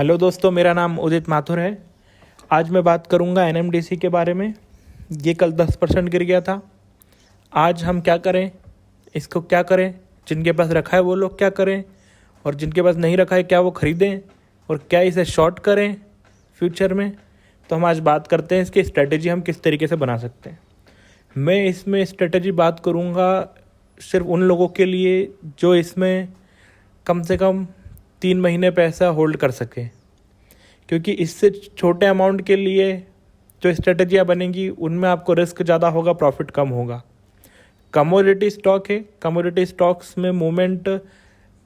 Hello दोस्तों, मेरा नाम उदित माथुर है। आज मैं बात करूंगा एनएमडीसी के बारे में। ये कल 10% गिर गया था। आज हम क्या करें, इसको क्या करें, जिनके पास रखा है वो लोग क्या करें, और जिनके पास नहीं रखा है क्या वो ख़रीदें, और क्या इसे शॉर्ट करें फ्यूचर में। तो हम आज बात करते हैं इसकी स्ट्रेटजी हम किस तरीके से बना सकते हैं। मैं इसमें स्ट्रेटजी बात करूंगा सिर्फ उन लोगों के लिए जो इसमें कम से कम 3 महीने पैसा होल्ड कर सके, क्योंकि इससे छोटे अमाउंट के लिए जो स्ट्रेटजियाँ बनेंगी उनमें आपको रिस्क ज़्यादा होगा, प्रॉफिट कम होगा। कमोडिटी स्टॉक है, कमोडिटी स्टॉक्स में मूवमेंट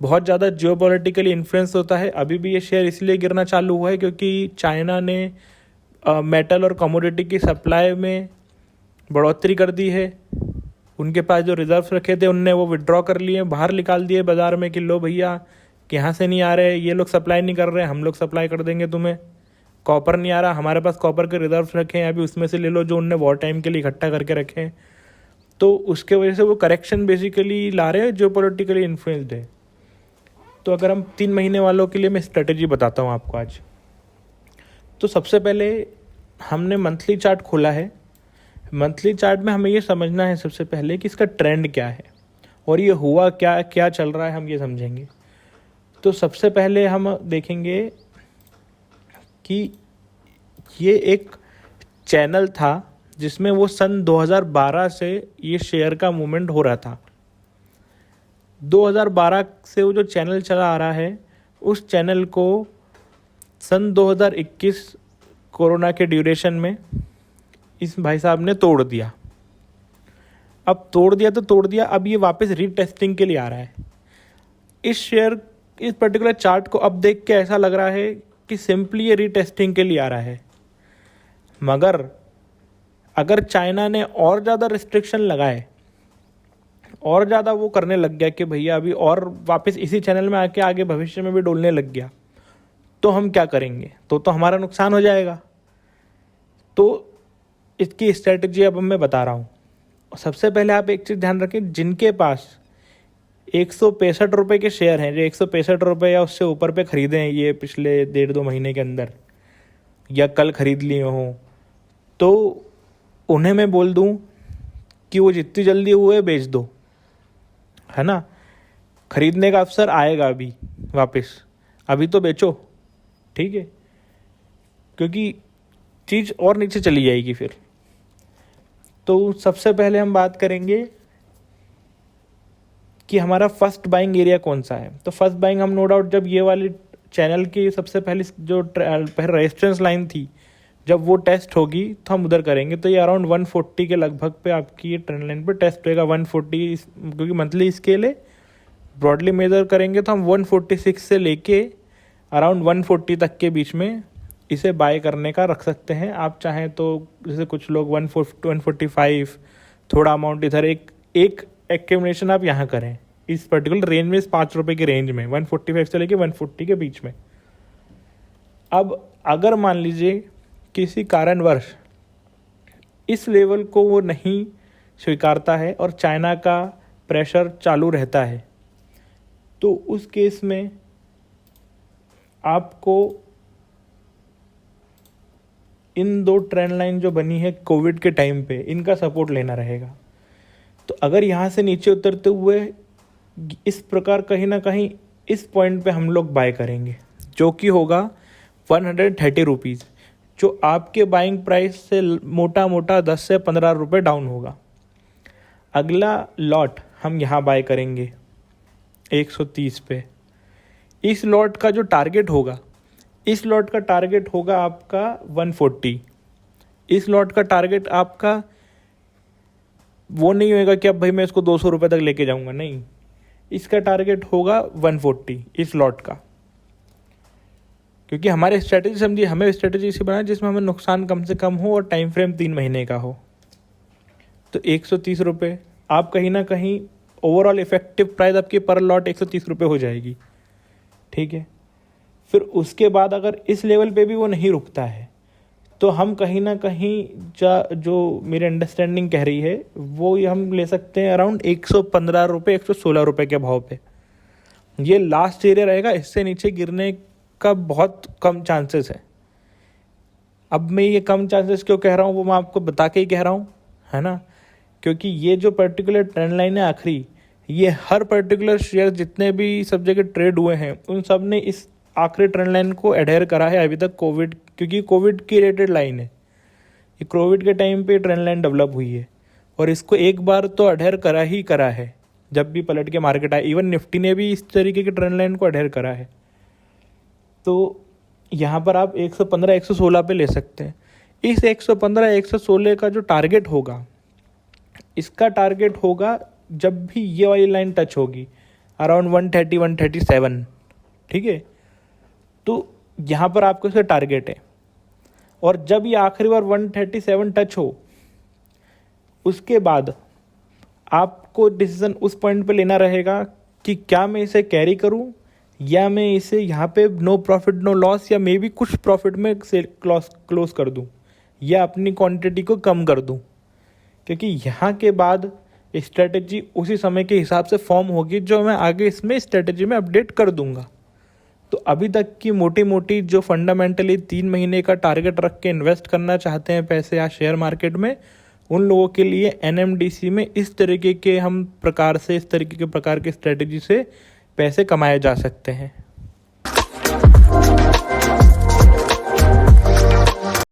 बहुत ज़्यादा जियोपॉलिटिकली इन्फ्लुएंस होता है। अभी भी ये शेयर इसलिए गिरना चालू हुआ है क्योंकि चाइना ने मेटल और कमोडिटी की सप्लाई में बढ़ोतरी कर दी है। उनके पास जो रिजर्व्स रखे थे उनने वो विड्रॉ कर लिए, बाहर निकाल दिए बाज़ार में कि लो भैया कि यहाँ से नहीं आ रहे, ये लोग सप्लाई नहीं कर रहे, हम लोग सप्लाई कर देंगे तुम्हें। कॉपर नहीं आ रहा, हमारे पास कॉपर के रिजर्व्स रखे हैं, अभी उसमें से ले लो जो उनने वॉर टाइम के लिए इकट्ठा करके रखे हैं। तो उसके वजह से वो करेक्शन बेसिकली ला रहे हैं जो पॉलिटिकली इन्फ्लुएंस्ड है। तो अगर हम 3 महीने वालों के लिए मैं स्ट्रेटजी बताता हूँ आपको आज। तो सबसे पहले हमने मंथली चार्ट खोला है। मंथली चार्ट में हमें ये समझना है सबसे पहले कि इसका ट्रेंड क्या है और ये हुआ क्या क्या चल रहा है, हम ये समझेंगे। तो सबसे पहले हम देखेंगे कि ये एक चैनल था जिसमें वो सन 2012 से ये शेयर का मूवमेंट हो रहा था। 2012 से वो जो चैनल चला आ रहा है, उस चैनल को सन 2021 कोरोना के ड्यूरेशन में इस भाई साहब ने तोड़ दिया। अब तोड़ दिया तो तोड़ दिया, अब ये वापस रीटेस्टिंग के लिए आ रहा है। इस पर्टिकुलर चार्ट को अब देख के ऐसा लग रहा है कि सिंपली ये रीटेस्टिंग के लिए आ रहा है, मगर अगर चाइना ने और ज़्यादा रिस्ट्रिक्शन लगाए और ज़्यादा वो करने लग गया कि भैया अभी और वापस इसी चैनल में आके आगे भविष्य में भी डोलने लग गया, तो हम क्या करेंगे, तो हमारा नुकसान हो जाएगा। तो इसकी स्ट्रेटजी अब मैं बता रहा हूँ। सबसे पहले आप एक चीज़ ध्यान रखें, जिनके पास 165 रुपये के शेयर हैं, जो 165 रुपये या उससे ऊपर पे ख़रीदे हैं ये पिछले 1.5-2 महीने के अंदर, या कल ख़रीद लिए हों, तो उन्हें मैं बोल दूं कि वो जितनी जल्दी हुए बेच दो, है ना। ख़रीदने का अवसर आएगा अभी वापस, अभी तो बेचो, ठीक है, क्योंकि चीज़ और नीचे चली जाएगी फिर। तो सबसे पहले हम बात करेंगे कि हमारा फर्स्ट बाइंग एरिया कौन सा है। तो फर्स्ट बाइंग हम नो डाउट जब ये वाली चैनल की सबसे पहले जो रेजिस्टेंस लाइन थी, जब वो टेस्ट होगी तो हम उधर करेंगे। तो ये अराउंड 140 के लगभग पे आपकी ये ट्रेंड लाइन पे टेस्ट होएगा। 140 क्योंकि मंथली स्केल है, ब्रॉडली मेजर करेंगे तो हम 146 से लेके अराउंड 140 तक के बीच में इसे बाय करने का रख सकते हैं। आप चाहें तो जैसे कुछ लोग 145, थोड़ा अमाउंट इधर, एक एक्यूमुलेशन आप यहाँ करें इस पर्टिकुलर रेंज में, इस 5 रुपये की रेंज में, 145 से लेके 140 के बीच में। अब अगर मान लीजिए किसी कारणवश इस लेवल को वो नहीं स्वीकारता है और चाइना का प्रेशर चालू रहता है, तो उस केस में आपको इन 2 ट्रेंड लाइन जो बनी है कोविड के टाइम पे, इनका सपोर्ट लेना रहेगा। तो अगर यहाँ से नीचे उतरते हुए इस प्रकार कहीं ना कहीं इस पॉइंट पे हम लोग बाय करेंगे, जो कि होगा 130 रुपीज़, जो आपके बाइंग प्राइस से मोटा मोटा 10 से 15 रुपये डाउन होगा। अगला लॉट हम यहाँ बाय करेंगे 130 पे। इस लॉट का जो टारगेट होगा, इस लॉट का टारगेट होगा आपका 140। इस लॉट का टारगेट आपका वो नहीं होएगा कि अब भाई मैं इसको 200 रुपये तक लेके जाऊंगा, नहीं, इसका टारगेट होगा 140 इस लॉट का। क्योंकि हमारे स्ट्रेटजी समझिए, हमें स्ट्रेटजी इसी बनाए जिसमें हमें नुकसान कम से कम हो और टाइम फ्रेम 3 महीने का हो। तो 130 रुपये आप कहीं ना कहीं ओवरऑल इफेक्टिव प्राइस आपकी पर लॉट 130 रुपये हो जाएगी, ठीक है। फिर उसके बाद अगर इस लेवल पे भी वो नहीं रुकता है, तो हम कहीं ना कहीं जो मेरी अंडरस्टैंडिंग कह रही है वो हम ले सकते हैं अराउंड 115 रुपये 116 रुपये के भाव पे। ये लास्ट एरिया रहेगा, इससे नीचे गिरने का बहुत कम चांसेस है। अब मैं ये कम चांसेस क्यों कह रहा हूँ वो मैं आपको बता के ही कह रहा हूँ, है ना, क्योंकि ये जो पर्टिकुलर ट्रेंड लाइन है आखिरी, ये हर पर्टिकुलर शेयर जितने भी सब जगह ट्रेड हुए हैं उन सब ने इस आखिरी ट्रेंड लाइन को एडहेयर करा है अभी तक कोविड, क्योंकि कोविड की रिलेटेड लाइन है ये, कोविड के टाइम पे ट्रेंड लाइन डेवलप हुई है और इसको एक बार तो एडहेयर करा ही करा है जब भी पलट के मार्केट आए। इवन निफ्टी ने भी इस तरीके की ट्रेंड लाइन को एडहेयर करा है। तो यहाँ पर आप 115 116 पे ले सकते हैं। इस 115 116 का जो टारगेट होगा, इसका टारगेट होगा जब भी ये वाली लाइन टच होगी अराउंड 130 137, ठीक है। तो यहाँ पर आपका इसका टारगेट है और जब ये आखिरी बार 137 टच हो उसके बाद आपको डिसीजन उस पॉइंट पे लेना रहेगा कि क्या मैं इसे कैरी करूं या मैं इसे यहाँ पे नो प्रॉफिट नो लॉस या मे बी कुछ प्रॉफिट में सेल क्लोज कर दूं या अपनी क्वांटिटी को कम कर दूं, क्योंकि यहाँ के बाद स्ट्रेटजी उसी समय के हिसाब से फॉर्म होगी जो मैं आगे इसमें स्ट्रेटजी में अपडेट कर दूंगा। तो अभी तक की मोटी मोटी जो फंडामेंटली 3 महीने का टारगेट रख के इन्वेस्ट करना चाहते हैं पैसे या शेयर मार्केट में, उन लोगों के लिए NMDC में इस तरीके के प्रकार की स्ट्रेटजी से पैसे कमाए जा सकते हैं।